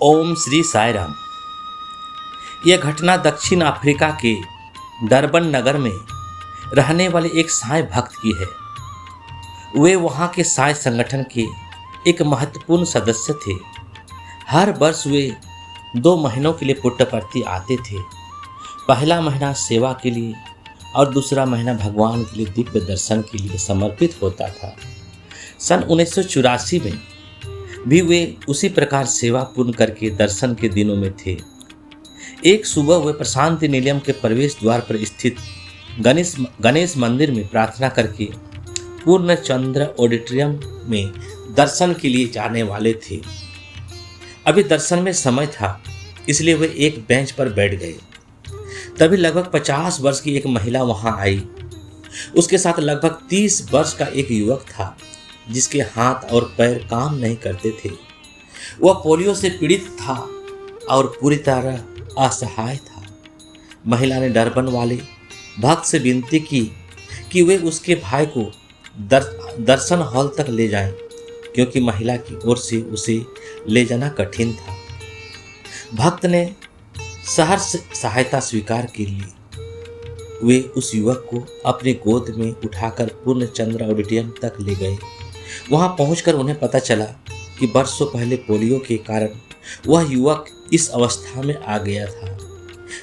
ओम श्री साई राम। यह घटना दक्षिण अफ्रीका के डरबन नगर में रहने वाले एक साई भक्त की है। वे वहाँ के साई संगठन के एक महत्वपूर्ण सदस्य थे। हर वर्ष वे 2 महीनों के लिए पुट्टपर्ती आते थे। पहला महीना सेवा के लिए और दूसरा महीना भगवान के लिए दिव्य दर्शन के लिए समर्पित होता था। सन 1984 में भी वे उसी प्रकार सेवा पूर्ण करके दर्शन के दिनों में थे। एक सुबह वे प्रशांति निलयम के प्रवेश द्वार पर स्थित गणेश मंदिर में प्रार्थना करके पूर्ण चंद्र ऑडिटोरियम में दर्शन के लिए जाने वाले थे। अभी दर्शन में समय था, इसलिए वे एक बेंच पर बैठ गए। तभी लगभग 50 वर्ष की एक महिला वहां आई। उसके साथ लगभग 30 वर्ष का एक युवक था जिसके हाथ और पैर काम नहीं करते थे। वह पोलियो से पीड़ित था और पूरी तरह असहाय था। महिला ने डरबन वाले भक्त से विनती की कि वे उसके भाई को दर्शन हॉल तक ले जाएं, क्योंकि महिला की ओर से उसे ले जाना कठिन था। भक्त ने सहर्ष सहायता स्वीकार की ली। वे उस युवक को अपनी गोद में उठाकर पूर्ण चंद्र ऑडिटोरियम तक ले गए। वहां पहुंचकर उन्हें पता चला कि वर्षों पहले पोलियो के कारण वह युवक इस अवस्था में आ गया था।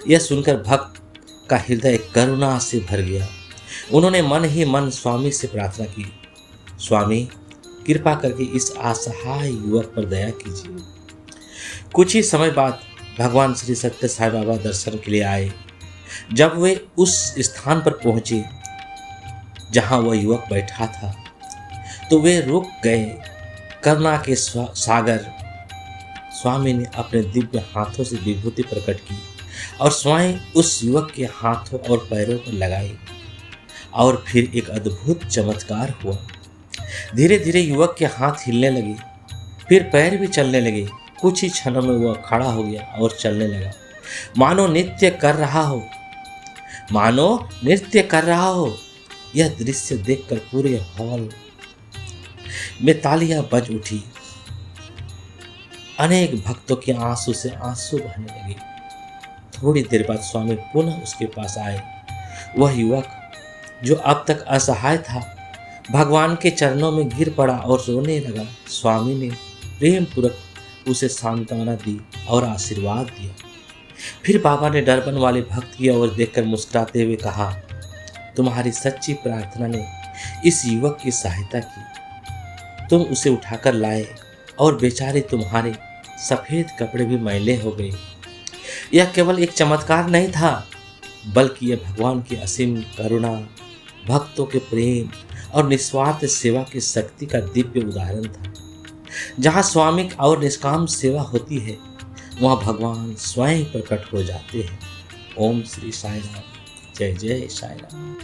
यह सुनकर भक्त का हृदय करुणा से भर गया। उन्होंने मन ही मन स्वामी से प्रार्थना की, स्वामी कृपा करके इस असहाय युवक पर दया कीजिए। कुछ ही समय बाद भगवान श्री सत्य साई बाबा दर्शन के लिए आए। जब वे उस स्थान पर पहुंचे जहां वह युवक बैठा था, तो वे रुक गए। करुणा के सागर स्वामी ने अपने दिव्य हाथों से विभूति प्रकट की और स्वयं उस युवक के हाथों और पैरों पर लगाई, और फिर एक अद्भुत चमत्कार हुआ। धीरे धीरे युवक के हाथ हिलने लगे, फिर पैर भी चलने लगे। कुछ ही क्षणों में वह खड़ा हो गया और चलने लगा, मानो नृत्य कर रहा हो। यह दृश्य देखकर पूरे हॉल में तालियां बज उठी। अनेक भक्तों के आंसू से आंसू बहने लगे। थोड़ी देर बाद स्वामी पुनः उसके पास आए। वह युवक जो अब तक असहाय था, भगवान के चरणों में गिर पड़ा और रोने लगा। स्वामी ने प्रेम पूर्वक उसे सांत्वना दी और आशीर्वाद दिया। फिर बाबा ने डरबन वाले भक्त की ओर देखकर मुस्कुराते हुए कहा, तुम्हारी सच्ची प्रार्थना ने इस युवक की सहायता की। तुम उसे उठाकर लाए और बेचारे तुम्हारे सफेद कपड़े भी मैले हो गए। यह केवल एक चमत्कार नहीं था, बल्कि यह भगवान की असीम करुणा, भक्तों के प्रेम और निस्वार्थ सेवा की शक्ति का दिव्य उदाहरण था। जहाँ स्वामिक और निष्काम सेवा होती है, वहाँ भगवान स्वयं प्रकट हो जाते हैं। ओम श्री साई राम। जय जय साई राम।